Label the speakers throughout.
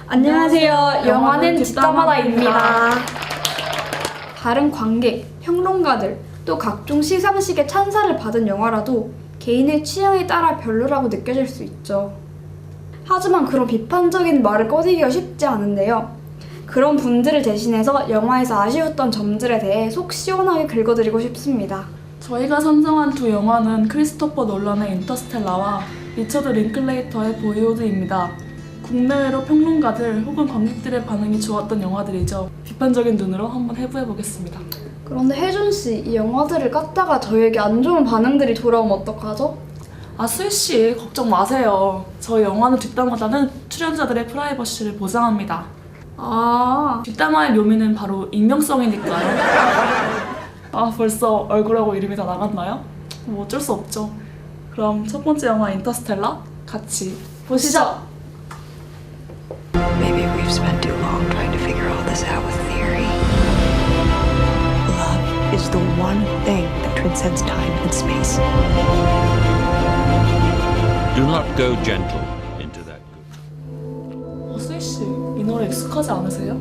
Speaker 1: 안녕하세요. 영화는 뒷담화다입니다. 다른 관객, 평론가들, 또 각종 시상식의 찬사를 받은 영화라도 개인의 취향에 따라 별로라고 느껴질 수 있죠. 하지만 그런 비판적인 말을 꺼내기가 쉽지 않은데요. 그런 분들을 대신해서 영화에서 아쉬웠던 점들에 대해 속 시원하게 긁어드리고 싶습니다.
Speaker 2: 저희가 선정한 두 영화는 크리스토퍼 놀란의 인터스텔라와 리처드 링클레이터의 보이호드입니다. 국내외로 평론가들 혹은 관객들의 반응이 좋았던 영화들이죠. 비판적인 눈으로 한번 해부해보겠습니다.
Speaker 1: 그런데 혜준씨, 이 영화들을 깠다가 저희에게 안 좋은 반응들이 돌아오면 어떡하죠?
Speaker 2: 수희씨, 걱정 마세요. 저희 영화는 뒷담화다는 출연자들의 프라이버시를 보장합니다. 뒷담화의 묘미는 바로 익명성이니까요. 벌써 얼굴하고 이름이 다 나갔나요? 뭐 어쩔 수 없죠. 그럼 첫 번째 영화 인터스텔라 같이 보시죠.
Speaker 3: Maybe we've spent too long trying to figure all this out with theory. Love is the one thing that transcends time and space.
Speaker 4: Do not go gentle into that good.
Speaker 2: 수희씨, 이 노래 익숙하지 않으세요?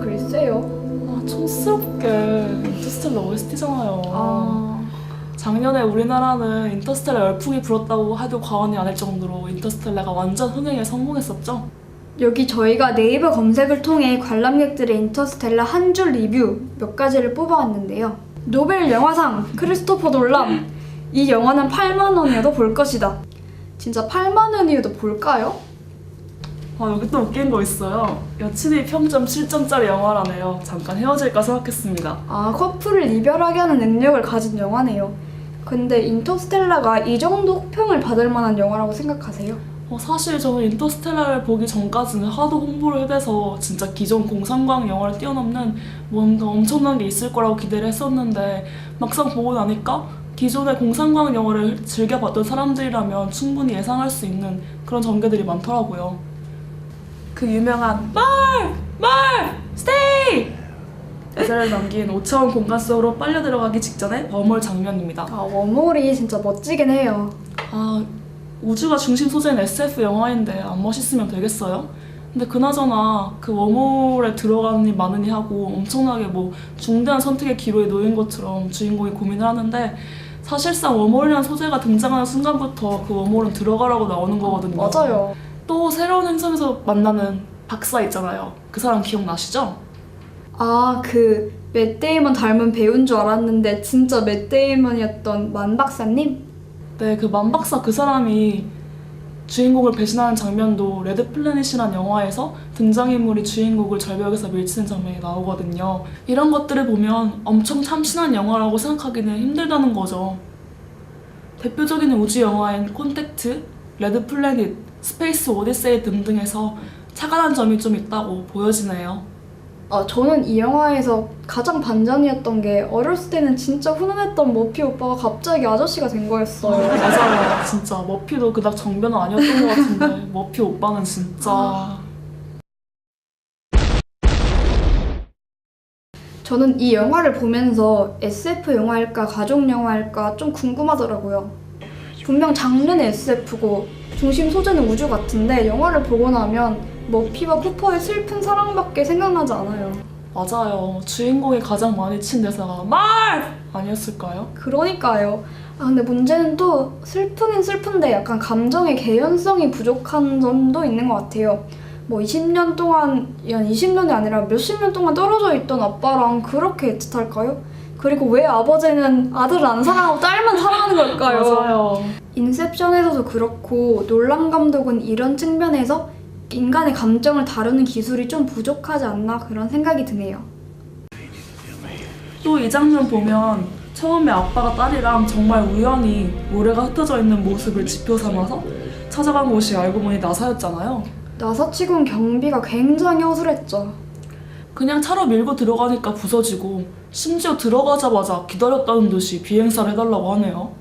Speaker 1: 글쎄요.
Speaker 2: 촌스럽게 인터스텔라 OST잖아요. 작년에 우리나라는 인터스텔라 열풍이 불었다고 해도 과언이 아닐 정도로 인터스텔라가 완전 흥행에 성공했었죠?
Speaker 1: 여기 저희가 네이버 검색을 통해 관람객들의 인터스텔라 한 줄 리뷰 몇 가지를 뽑아왔는데요. 노벨 영화상 크리스토퍼 놀란. 이 영화는 8만 원이어도 볼 것이다. 진짜 8만 원이어도 볼까요?
Speaker 2: 여기 또 웃긴 거 있어요. 여친이 평점 7점짜리 영화라네요. 잠깐 헤어질까 생각했습니다.
Speaker 1: 커플을 이별하게 하는 능력을 가진 영화네요. 근데 인터스텔라가 이 정도 호평을 받을 만한 영화라고 생각하세요?
Speaker 2: 사실 저는 인터스텔라를 보기 전까지는 하도 홍보를 해대서 진짜 기존 공상과학 영화를 뛰어넘는 뭔가 엄청난 게 있을 거라고 기대를 했었는데 막상 보고 나니까 기존의 공상과학 영화를 즐겨봤던 사람들이라면 충분히 예상할 수 있는 그런 전개들이 많더라고요. 그 유명한 스테이! 여자를 남긴 5차원 공간 속으로 빨려 들어가기 직전의 웜홀 장면입니다.
Speaker 1: 웜홀이 진짜 멋지긴 해요.
Speaker 2: 우주가 중심 소재인 SF 영화인데 안 멋있으면 되겠어요? 근데 그나저나 그 웜홀에 들어가니 마느니 하고 엄청나게 중대한 선택의 기로에 놓인 것처럼 주인공이 고민을 하는데 사실상 웜홀이라는 소재가 등장하는 순간부터 그 웜홀은 들어가라고 나오는 거거든요.
Speaker 1: 맞아요.
Speaker 2: 또 새로운 행성에서 만나는 박사 있잖아요. 그 사람 기억나시죠?
Speaker 1: 그 맷 데이먼 닮은 배우인 줄 알았는데 진짜 맷 데이먼이었던 만 박사님?
Speaker 2: 네, 그 만 박사 그 사람이 주인공을 배신하는 장면도 레드 플래닛이란 영화에서 등장인물이 주인공을 절벽에서 밀치는 장면이 나오거든요. 이런 것들을 보면 엄청 참신한 영화라고 생각하기는 힘들다는 거죠. 대표적인 우주 영화인 콘택트, 레드 플래닛, 스페이스 오디세이 등등에서 차관한 점이 좀 있다고 보여지네요.
Speaker 1: 저는 이 영화에서 가장 반전이었던 게 어렸을 때는 진짜 훈훈했던 머피 오빠가 갑자기 아저씨가 된 거였어요.
Speaker 2: 맞아요. 진짜 머피도 그닥 정변은 아니었던 것 같은데 머피 오빠는 진짜...
Speaker 1: 저는 이 영화를 보면서 SF 영화일까 가족 영화일까 좀 궁금하더라고요. 분명 장르는 SF고 중심 소재는 우주 같은데 영화를 보고 나면 머피와 쿠퍼의 슬픈 사랑밖에 생각나지 않아요.
Speaker 2: 맞아요. 주인공이 가장 많이 친 대사가 말! 아니었을까요?
Speaker 1: 그러니까요. 근데 문제는 또 슬프긴 슬픈데 약간 감정의 개연성이 부족한 점도 있는 것 같아요. 20년 동안, 20년이 아니라 몇십 년 동안 떨어져 있던 아빠랑 그렇게 애틋할까요? 그리고 왜 아버지는 아들을 안 사랑하고 딸만 사랑하는 걸까요?
Speaker 2: 맞아요.
Speaker 1: 인셉션에서도 그렇고 놀란 감독은 이런 측면에서 인간의 감정을 다루는 기술이 좀 부족하지 않나 그런 생각이 드네요.
Speaker 2: 또 이 장면 보면 처음에 아빠가 딸이랑 정말 우연히 모래가 흩어져 있는 모습을 지표 삼아서 찾아간 곳이 알고 보니 나사였잖아요.
Speaker 1: 나사치곤 경비가 굉장히 허술했죠.
Speaker 2: 그냥 차로 밀고 들어가니까 부서지고 심지어 들어가자마자 기다렸다는 듯이 비행사를 해달라고 하네요.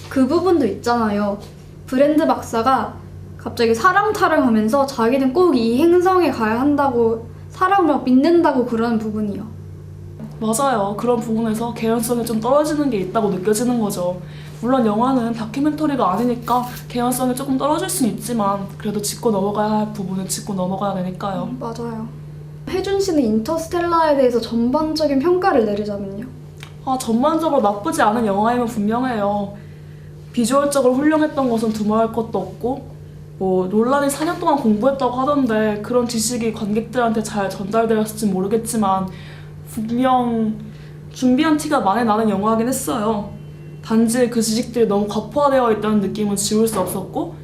Speaker 1: 그 부분도 있잖아요. 브랜드 박사가 갑자기 사랑 타령하면서 자기는 꼭 이 행성에 가야 한다고 사람을 믿는다고 그러는 부분이요.
Speaker 2: 맞아요. 그런 부분에서 개연성이 좀 떨어지는 게 있다고 느껴지는 거죠. 물론 영화는 다큐멘터리가 아니니까 개연성이 조금 떨어질 수는 있지만 그래도 짚고 넘어가야 할 부분은 짚고 넘어가야 되니까요.
Speaker 1: 맞아요. 혜준 씨는 인터스텔라에 대해서 전반적인 평가를 내리자면요.
Speaker 2: 전반적으로 나쁘지 않은 영화임은 분명해요. 비주얼적으로 훌륭했던 것은 두말할 것도 없고 논란이 4년 동안 공부했다고 하던데 그런 지식이 관객들한테 잘 전달되었을지 모르겠지만 분명 준비한 티가 많이 나는 영화이긴 했어요. 단지 그 지식들이 너무 과포화되어 있다는 느낌은 지울 수 없었고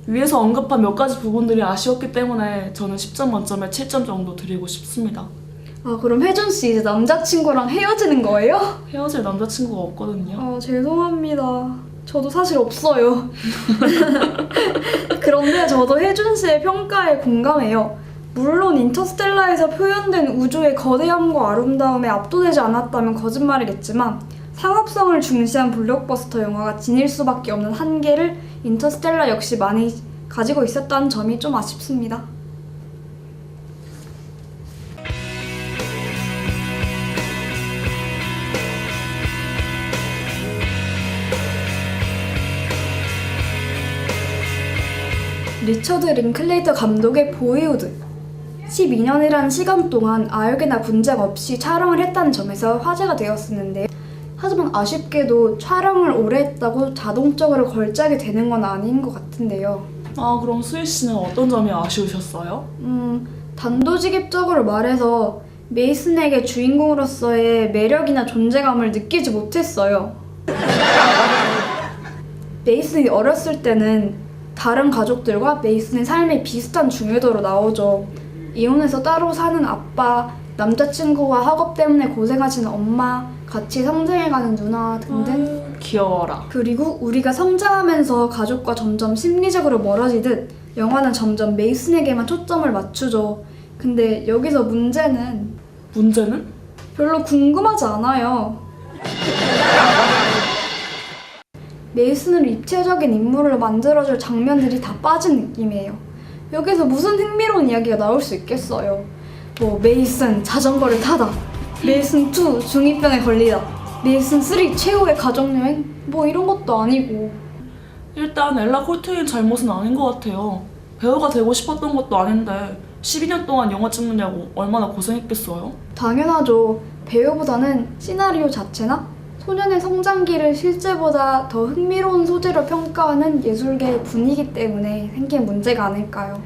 Speaker 2: 위에서 언급한 몇 가지 부분들이 아쉬웠기 때문에 저는 10점 만점에 7점 정도 드리고 싶습니다.
Speaker 1: 그럼 혜준 씨 이제 남자친구랑 헤어지는 거예요?
Speaker 2: 헤어질 남자친구가 없거든요.
Speaker 1: 죄송합니다. 저도 사실 없어요. 그런데 저도 혜준 씨의 평가에 공감해요. 물론 인터스텔라에서 표현된 우주의 거대함과 아름다움에 압도되지 않았다면 거짓말이겠지만 상업성을 중시한 블록버스터 영화가 지닐 수밖에 없는 한계를 인터스텔라 역시 많이 가지고 있었다는 점이 좀 아쉽습니다. 리처드 링클레이터 감독의 보이우드 12년이라는 시간 동안 아역이나 분장 없이 촬영을 했다는 점에서 화제가 되었었는데 하지만 아쉽게도 촬영을 오래 했다고 자동적으로 걸작이 되는 건 아닌 것 같은데요.
Speaker 2: 그럼 수희 씨는 어떤 점이 아쉬우셨어요?
Speaker 1: 단도직입적으로 말해서 메이슨에게 주인공으로서의 매력이나 존재감을 느끼지 못했어요. 메이슨이 어렸을 때는 다른 가족들과 메이슨의 삶이 비슷한 중요도로 나오죠. 이혼해서 따로 사는 아빠, 남자친구와 학업 때문에 고생하시는 엄마, 같이 성장해가는 누나 등등.
Speaker 2: 귀여워라.
Speaker 1: 그리고 우리가 성장하면서 가족과 점점 심리적으로 멀어지듯 영화는 점점 메이슨에게만 초점을 맞추죠. 근데 여기서 문제는 별로 궁금하지 않아요. 메이슨을 입체적인 인물로 만들어줄 장면들이 다 빠진 느낌이에요. 여기서 무슨 흥미로운 이야기가 나올 수 있겠어요. 메이슨 자전거를 타다, 메이슨 2 중2병에 걸리다, 메이슨 3 최고의 가족여행? 이런 것도 아니고.
Speaker 2: 일단 엘라 콜트의 잘못은 아닌 것 같아요. 배우가 되고 싶었던 것도 아닌데 12년 동안 영화 찍느냐고 얼마나 고생했겠어요?
Speaker 1: 당연하죠. 배우보다는 시나리오 자체나 소년의 성장기를 실제보다 더 흥미로운 소재로 평가하는 예술계의 분위기 때문에 생긴 문제가 아닐까요?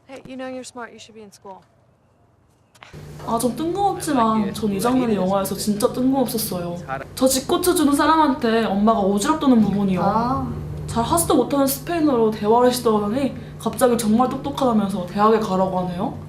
Speaker 5: Hey, you know you're smart. You should be in school.
Speaker 2: 좀 뜬금없지만 전 이 장면이 영화에서 진짜 뜬금없었어요. 저 집 고쳐주는 사람한테 엄마가 오지랖 부분이요. 잘 하지도 못하는 스페인어로 대화를 시도하더니 갑자기 정말 똑똑하다면서 대학에 가라고 하네요.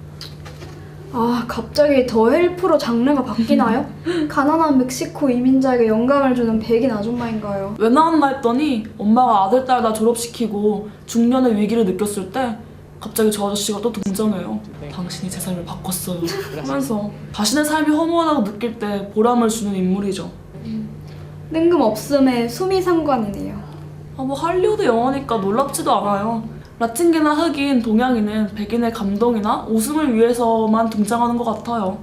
Speaker 1: 갑자기 더 헬프로 장르가 바뀌나요? 가난한 멕시코 이민자에게 영감을 주는 백인 아줌마인가요?
Speaker 2: 왜 나왔나 했더니 엄마가 아들, 딸 다 졸업시키고 중년의 위기를 느꼈을 때 갑자기 저 아저씨가 또 등장해요. 당신이 제 삶을 바꿨어요 하면서 자신의 삶이 허무하다고 느낄 때 보람을 주는 인물이죠.
Speaker 1: 뜬금없음에 수미상관이네요.
Speaker 2: 할리우드 영화니까 놀랍지도 않아요. 라틴계나 흑인, 동양인은 백인의 감동이나 웃음을 위해서만 등장하는 것 같아요.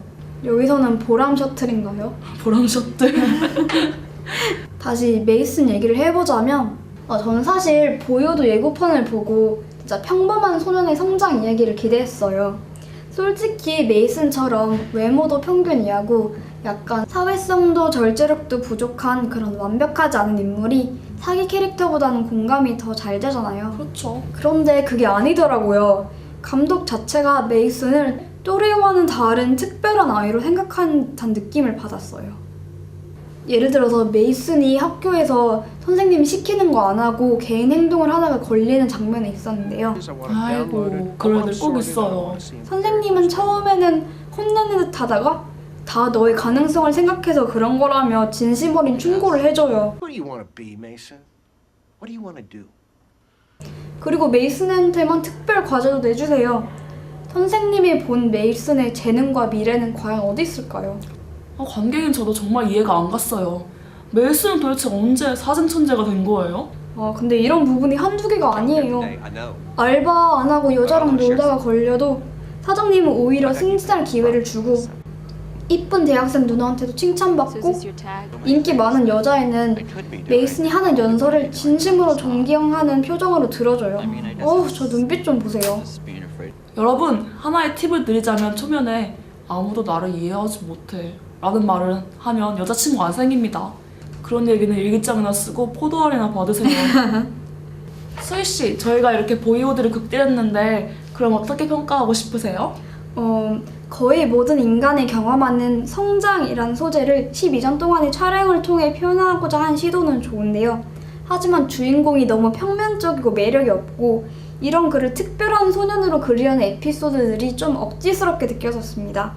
Speaker 1: 여기서는 보람 셔틀인가요?
Speaker 2: 보람 셔틀.
Speaker 1: 다시 메이슨 얘기를 해보자면 저는 사실 보이우드 예고편을 보고 진짜 평범한 소년의 성장 이야기를 기대했어요. 솔직히 메이슨처럼 외모도 평균이하고 약간 사회성도 절제력도 부족한 그런 완벽하지 않은 인물이 사기 캐릭터보다는 공감이 더 잘 되잖아요.
Speaker 2: 그렇죠.
Speaker 1: 그런데 그게 아니더라고요. 감독 자체가 메이슨을 또래와는 다른 특별한 아이로 생각한 듯한 느낌을 받았어요. 예를 들어서 메이슨이 학교에서 선생님이 시키는 거 안 하고 개인 행동을 하다가 걸리는 장면이 있었는데요.
Speaker 2: 아이고, 그럴 일 꼭 있어요.
Speaker 1: 선생님은 처음에는 혼내는 듯 하다가 다 너의 가능성을 생각해서 그런 거라며 진심 어린 충고를 해줘요.
Speaker 6: What do you want to be, Mason? What do you want to do?
Speaker 1: 그리고 메이슨한테만 특별 과제도 내주세요. 선생님이 본 메이슨의 재능과 미래는 과연 어디 있을까요?
Speaker 2: 관객인 저도 정말 이해가 안 갔어요. 메이슨은 도대체 언제 사진 천재가 된 거예요?
Speaker 1: 근데 이런 부분이 한두 개가 아니에요.
Speaker 6: I know.
Speaker 1: 알바 안 하고 여자랑 놀다가 걸려도 사장님은 오히려 승진할 기회를 주고 이쁜 대학생 누나한테도
Speaker 5: So
Speaker 1: 칭찬받고
Speaker 5: is this your tag?
Speaker 1: 인기 많은 여자애는
Speaker 6: I could be doing.
Speaker 1: 메이슨이 하는 연설을 진심으로 존경하는 표정으로 들어줘요. 저 눈빛 좀 보세요.
Speaker 2: 여러분, 하나의 팁을 드리자면 초면에 아무도 나를 이해하지 못해 라는 말을 하면 여자친구 안 생깁니다. 그런 얘기는 일기장이나 쓰고 포도알이나 받으세요. 수희씨, 저희가 이렇게 보이오드를 극딜했는데 그럼 어떻게 평가하고 싶으세요?
Speaker 1: 거의 모든 인간이 경험하는 성장이라는 소재를 12년 동안의 촬영을 통해 표현하고자 한 시도는 좋은데요. 하지만 주인공이 너무 평면적이고 매력이 없고 이런 그를 특별한 소년으로 그리려는 에피소드들이 좀 억지스럽게 느껴졌습니다.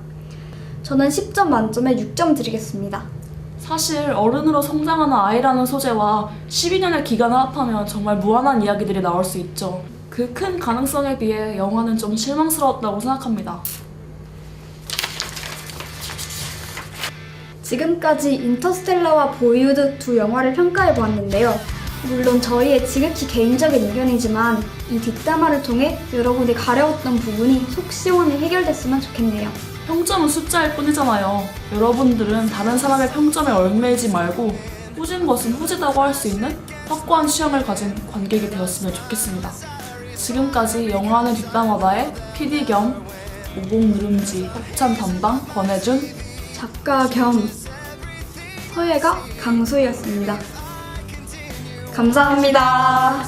Speaker 1: 저는 10점 만점에 6점 드리겠습니다.
Speaker 2: 사실 어른으로 성장하는 아이라는 소재와 12년의 기간을 합하면 정말 무한한 이야기들이 나올 수 있죠. 그 큰 가능성에 비해 영화는 좀 실망스러웠다고 생각합니다.
Speaker 1: 지금까지 인터스텔라와 보이우드 두 영화를 평가해 보았는데요. 물론 저희의 지극히 개인적인 의견이지만 이 뒷담화를 통해 여러분이 가려웠던 부분이 속 시원히 해결됐으면 좋겠네요.
Speaker 2: 평점은 숫자일 뿐이잖아요. 여러분들은 다른 사람의 평점에 얽매이지 말고 후진 것은 후지다고 할 수 있는 확고한 취향을 가진 관객이 되었으면 좋겠습니다. 지금까지 영화는 뒷담화다의 PD 겸 오공 누룽지 협찬 담당 권혜준,
Speaker 1: 작가 겸 서예가 강수희였습니다. 감사합니다.